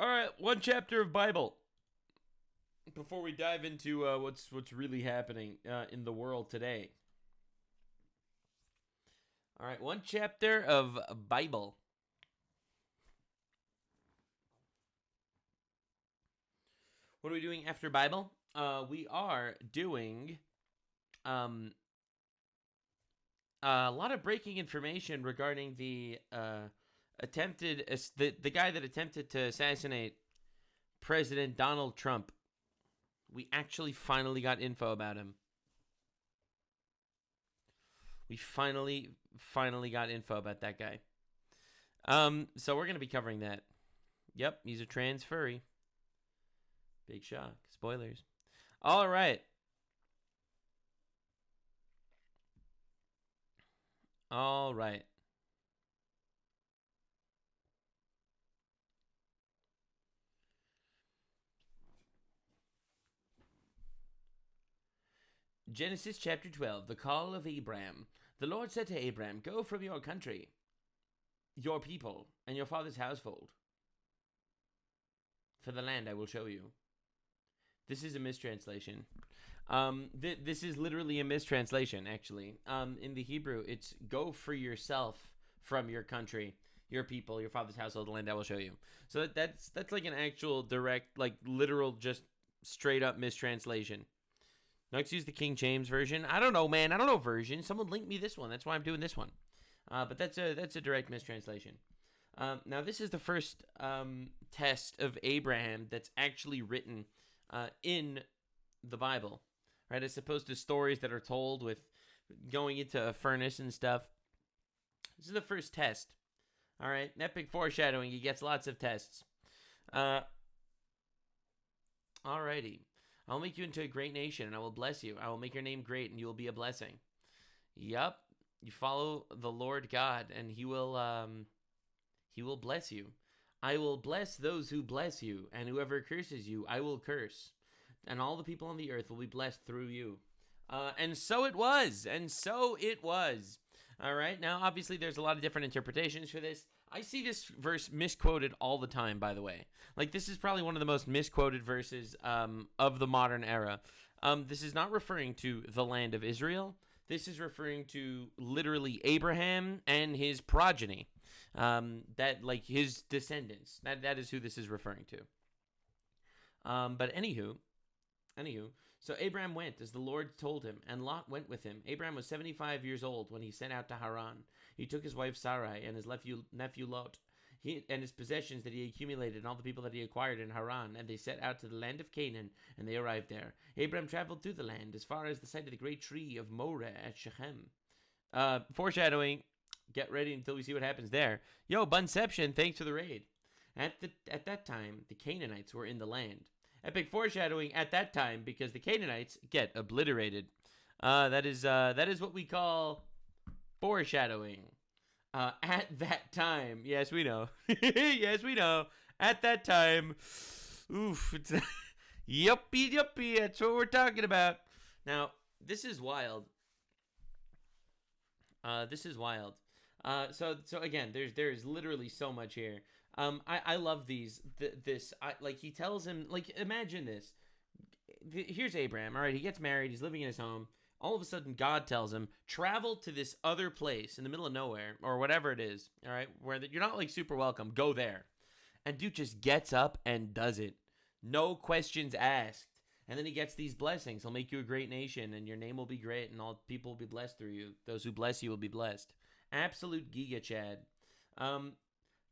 All right, one chapter of Bible before we dive into what's really happening in the world today. All right, one chapter of Bible. What are we doing after Bible? We are doing a lot of breaking information regarding the the guy that attempted to assassinate President Donald Trump. We actually finally got info about him. We finally got info about that guy. So we're gonna be covering that. Yep, he's a trans furry. Big shock. Spoilers. All right. All right. Genesis chapter 12, the call of Abraham. The Lord said to Abraham, "Go from your country, your people, and your father's household, for the land I will show you." This is a mistranslation. This is literally a mistranslation, actually. In the Hebrew, it's "go for yourself from your country, your people, your father's household, the land I will show you." So that's like an actual direct, like literal, just straight up mistranslation. Let's use the King James version. I don't know, man. I don't know version. Someone link me this one. That's why I'm doing this one. But that's a direct mistranslation. Now this is the first test of Abraham that's actually written in the Bible, right? As opposed to stories that are told with going into a furnace and stuff. This is the first test. All right, epic foreshadowing. He gets lots of tests. Alrighty. I'll make you into a great nation, and I will bless you. I will make your name great, and you will be a blessing. Yup. You follow the Lord God, and He will bless you. I will bless those who bless you, and whoever curses you, I will curse. And all the people on the earth will be blessed through you. And so it was. All right. Now, obviously, there's a lot of different interpretations for this. I see this verse misquoted all the time, by the way. Like, this is probably one of the most misquoted verses of the modern era. This is not referring to the land of Israel. This is referring to literally Abraham and his progeny. That, like, his descendants. That is who this is referring to. But anywho, so Abraham went as the Lord told him, and Lot went with him. Abraham was 75 years old when he set out to Haran. He took his wife Sarai and his nephew Lot, and his possessions that he accumulated, and all the people that he acquired in Haran, and they set out to the land of Canaan, and they arrived there. Abraham traveled through the land as far as the site of the great tree of Moreh at Shechem. Foreshadowing. Get ready until we see what happens there. Yo, Bunception, thanks for the raid. At that time, the Canaanites were in the land. Epic foreshadowing at that time, because the Canaanites get obliterated. That is what we call foreshadowing. At that time, yes, we know. Yes, we know. At that time, oof. Yuppie. That's what we're talking about. Now, this is wild. So again, there's literally so much here. I love these. He tells him, like, imagine this. Here's Abraham. All right, he gets married. He's living in his home. All of a sudden, God tells him, travel to this other place in the middle of nowhere, or whatever it is. All right, where you're not like super welcome. Go there, and dude just gets up and does it. No questions asked. And then he gets these blessings. He'll make you a great nation, and your name will be great, and all people will be blessed through you. Those who bless you will be blessed. Absolute Giga Chad.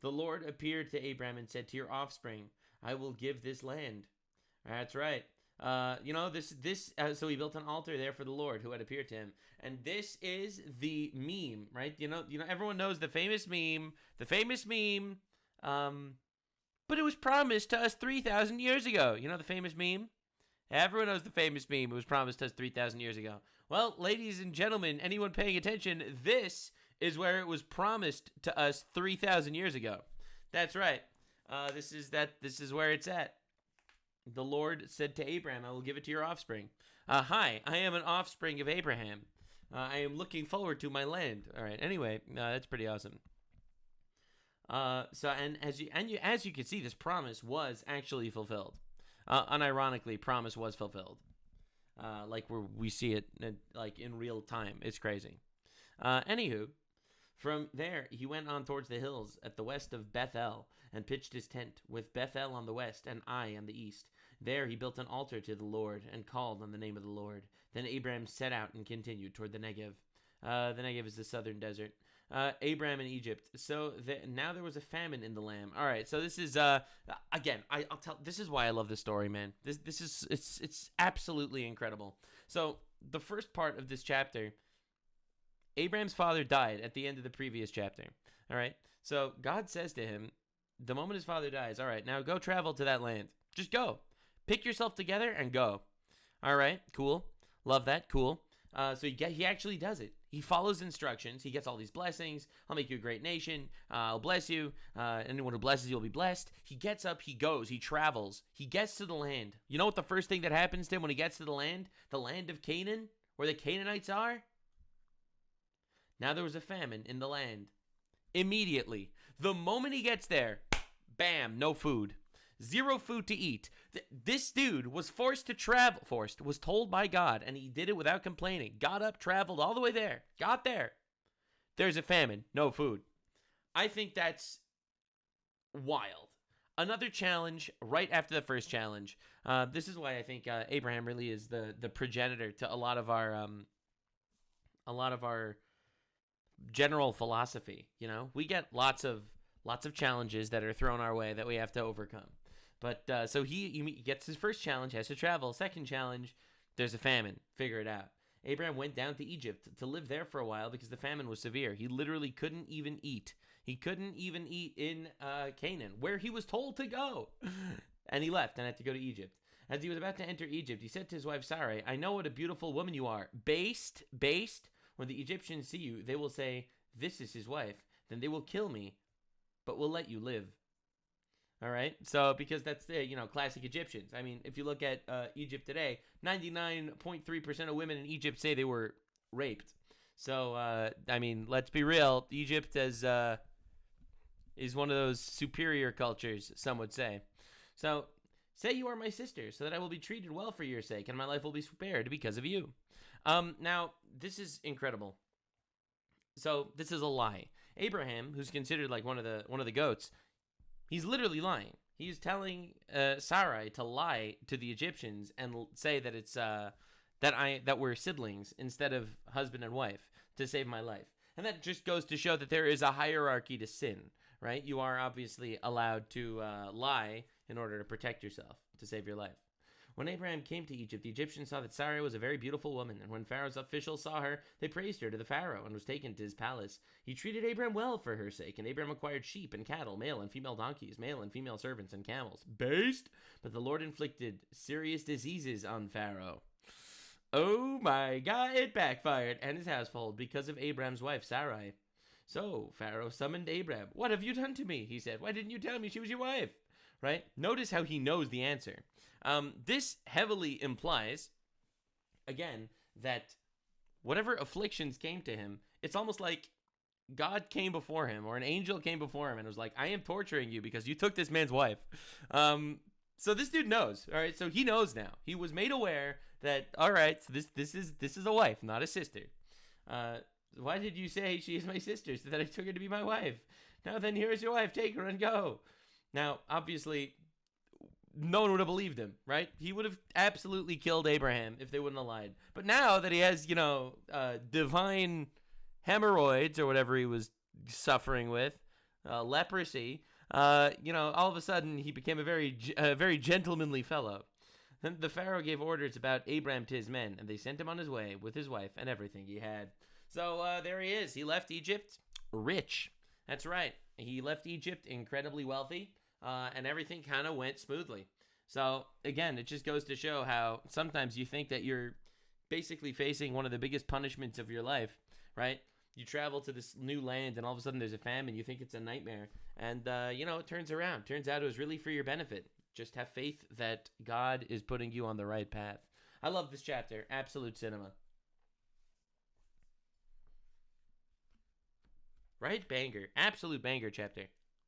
The Lord appeared to Abraham and said, to your offspring, I will give this land. That's right. So he built an altar there for the Lord who had appeared to him. And this is the meme, right? You know, everyone knows the famous meme. But it was promised to us 3,000 years ago. You know the famous meme? Everyone knows the famous meme. It was promised to us 3,000 years ago. Well, ladies and gentlemen, anyone paying attention, this is where it was promised to us 3,000 years ago. That's right. This is where it's at. The Lord said to Abraham, I will give it to your offspring. Hi, I am an offspring of Abraham. I am looking forward to my land. All right, anyway, that's pretty awesome. So and as you can see, this promise was actually fulfilled. Unironically, promise was fulfilled. Like we see it like in real time. It's crazy. Anywho, from there he went on towards the hills at the west of Bethel and pitched his tent, with Bethel on the west and Ai on the east. There he built an altar to the Lord and called on the name of the Lord. Then Abraham set out and continued toward the Negev. The Negev is the southern desert. Abraham in Egypt. So now there was a famine in the land. All right. So this is again. I'll tell. This is why I love this story, man. This is it's absolutely incredible. So the first part of this chapter, Abraham's father died at the end of the previous chapter. All right. So God says to him, the moment his father dies, all right, now go travel to that land. Just go. Pick yourself together and go. All right. Cool. Love that. Cool. So he actually does it. He follows instructions. He gets all these blessings. I'll make you a great nation. I'll bless you. Anyone who blesses you will be blessed. He gets up. He goes. He travels. He gets to the land. You know what the first thing that happens to him when he gets to the land? The land of Canaan, where the Canaanites are? Now there was a famine in the land. Immediately. The moment he gets there, bam, no food. Zero food to eat. This dude was forced to travel. Was told by God, and he did it without complaining. Got up, traveled all the way there. Got there. There's a famine. No food. I think that's wild. Another challenge right after the first challenge. This is why I think Abraham really is the progenitor to a lot of our general philosophy. You know, we get lots of challenges that are thrown our way that we have to overcome. But so he gets his first challenge, has to travel. Second challenge, there's a famine. Figure it out. Abraham went down to Egypt to live there for a while because the famine was severe. He literally couldn't even eat. He couldn't even eat in Canaan, where he was told to go. And he left and had to go to Egypt. As he was about to enter Egypt, he said to his wife Sarai, I know what a beautiful woman you are. Based. When the Egyptians see you, they will say, this is his wife. Then they will kill me, but will let you live. All right. So because that's the, classic Egyptians. I mean, if you look at Egypt today, 99.3% of women in Egypt say they were raped. So, I mean, let's be real. Egypt is one of those superior cultures, some would say. So say you are my sister so that I will be treated well for your sake and my life will be spared because of you. Now, this is incredible. So this is a lie. Abraham, who's considered like one of the goats, he's literally lying. He's telling Sarai to lie to the Egyptians and say that it's that we're siblings instead of husband and wife to save my life. And that just goes to show that there is a hierarchy to sin, right? You are obviously allowed to lie in order to protect yourself, to save your life. When Abraham came to Egypt, the Egyptians saw that Sarai was a very beautiful woman, and when Pharaoh's officials saw her, they praised her to the Pharaoh and was taken to his palace. He treated Abraham well for her sake, and Abraham acquired sheep and cattle, male and female donkeys, male and female servants, and camels. Based? But the Lord inflicted serious diseases on Pharaoh. Oh my God, it backfired, and his household, because of Abraham's wife, Sarai. So Pharaoh summoned Abraham. What have you done to me? He said. Why didn't you tell me she was your wife? Right? Notice how he knows the answer. This heavily implies, again, that whatever afflictions came to him, it's almost like God came before him or an angel came before him and was like, I am torturing you because you took this man's wife. So this dude knows. All right. So he knows now. He was made aware that, all right, so this is a wife, not a sister. Why did you say she is my sister so that I took her to be my wife? Now then, here's your wife. Take her and go. Now, obviously, no one would have believed him, right? He would have absolutely killed Abraham if they wouldn't have lied. But now that he has, divine hemorrhoids or whatever he was suffering with, leprosy, all of a sudden he became a very gentlemanly fellow. Then the Pharaoh gave orders about Abraham to his men, and they sent him on his way with his wife and everything he had. So there he is. He left Egypt rich. That's right. He left Egypt incredibly wealthy. And everything kind of went smoothly. So, again, it just goes to show how sometimes you think that you're basically facing one of the biggest punishments of your life, right? You travel to this new land, and all of a sudden there's a famine. You think it's a nightmare. And, it turns around. Turns out it was really for your benefit. Just have faith that God is putting you on the right path. I love this chapter. Absolute cinema. Right? Banger. Absolute banger chapter.